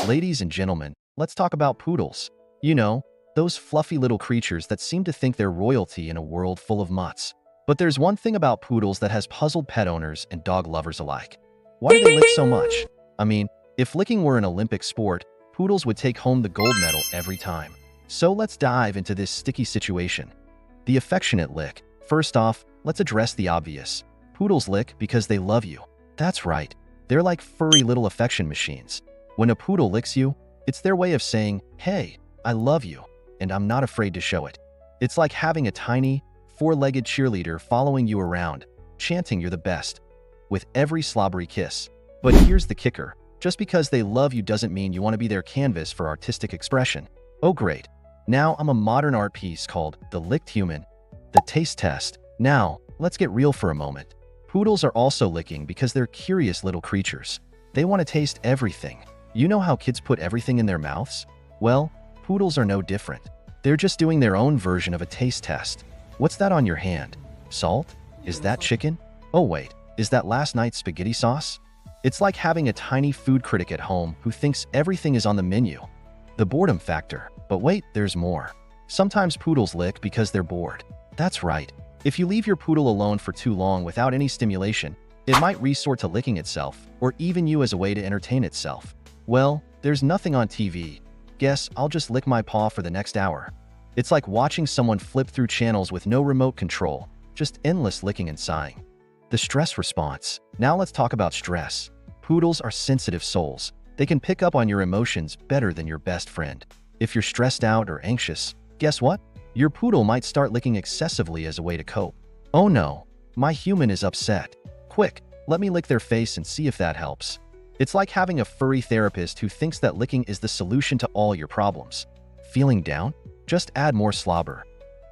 Ladies and gentlemen, let's talk about poodles. You know, those fluffy little creatures that seem to think they're royalty in a world full of mutts. But there's one thing about poodles that has puzzled pet owners and dog lovers alike. Why do they lick so much? I mean, if licking were an Olympic sport, poodles would take home the gold medal every time. So let's dive into this sticky situation. The affectionate lick. First off, let's address the obvious. Poodles lick because they love you. That's right. They're like furry little affection machines. When a poodle licks you, it's their way of saying, hey, I love you, and I'm not afraid to show it. It's like having a tiny, four-legged cheerleader following you around, chanting you're the best, with every slobbery kiss. But here's the kicker. Just because they love you doesn't mean you want to be their canvas for artistic expression. Oh great. Now I'm a modern art piece called The Licked Human, the taste test. Now, let's get real for a moment. Poodles are also licking because they're curious little creatures. They want to taste everything. You know how kids put everything in their mouths? Well, poodles are no different. They're just doing their own version of a taste test. What's that on your hand? Salt? Is that chicken? Oh wait, is that last night's spaghetti sauce? It's like having a tiny food critic at home who thinks everything is on the menu. The boredom factor. But wait, there's more. Sometimes poodles lick because they're bored. That's right. If you leave your poodle alone for too long without any stimulation, it might resort to licking itself, or even you as a way to entertain itself. Well, there's nothing on TV. Guess I'll just lick my paw for the next hour. It's like watching someone flip through channels with no remote control, just endless licking and sighing. The stress response. Now let's talk about stress. Poodles are sensitive souls. They can pick up on your emotions better than your best friend. If you're stressed out or anxious, guess what? Your poodle might start licking excessively as a way to cope. Oh no, my human is upset. Quick, let me lick their face and see if that helps. It's like having a furry therapist who thinks that licking is the solution to all your problems. Feeling down? Just add more slobber.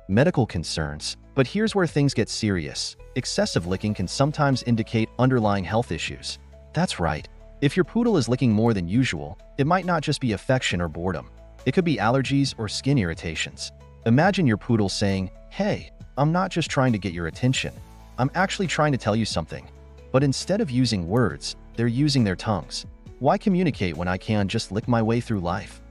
Medical concerns. But here's where things get serious. Excessive licking can sometimes indicate underlying health issues. That's right. If your poodle is licking more than usual, it might not just be affection or boredom. It could be allergies or skin irritations. Imagine your poodle saying, hey, I'm not just trying to get your attention. I'm actually trying to tell you something. But instead of using words, they're using their tongues. Why communicate when I can just lick my way through life?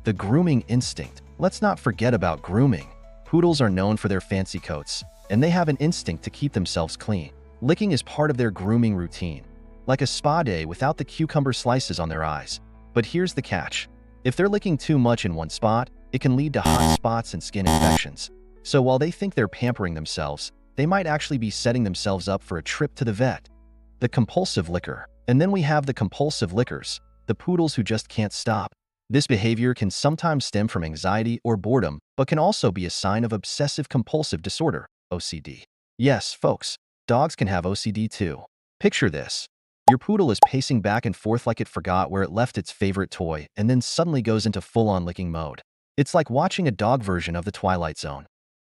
The grooming instinct. Let's not forget about grooming. Poodles are known for their fancy coats, and they have an instinct to keep themselves clean. Licking is part of their grooming routine, like a spa day without the cucumber slices on their eyes. But here's the catch. If they're licking too much in one spot, it can lead to hot spots and skin infections. So while they think they're pampering themselves, they might actually be setting themselves up for a trip to the vet. The compulsive licker. And then we have the compulsive lickers, the poodles who just can't stop. This behavior can sometimes stem from anxiety or boredom, but can also be a sign of obsessive-compulsive disorder, OCD. Yes, folks, dogs can have OCD too. Picture this. Your poodle is pacing back and forth like it forgot where it left its favorite toy and then suddenly goes into full-on licking mode. It's like watching a dog version of the Twilight Zone.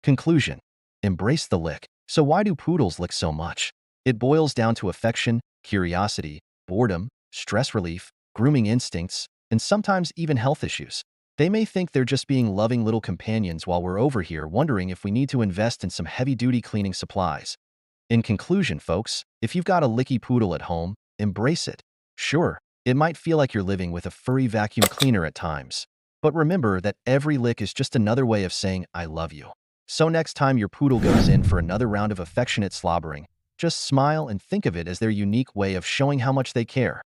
Conclusion. Embrace the lick. So why do poodles lick so much? It boils down to affection, curiosity, boredom, stress relief, grooming instincts, and sometimes even health issues. They may think they're just being loving little companions while we're over here wondering if we need to invest in some heavy-duty cleaning supplies. In conclusion, folks, if you've got a licky poodle at home, embrace it. Sure, it might feel like you're living with a furry vacuum cleaner at times. But remember that every lick is just another way of saying, I love you. So next time your poodle goes in for another round of affectionate slobbering, just smile and think of it as their unique way of showing how much they care.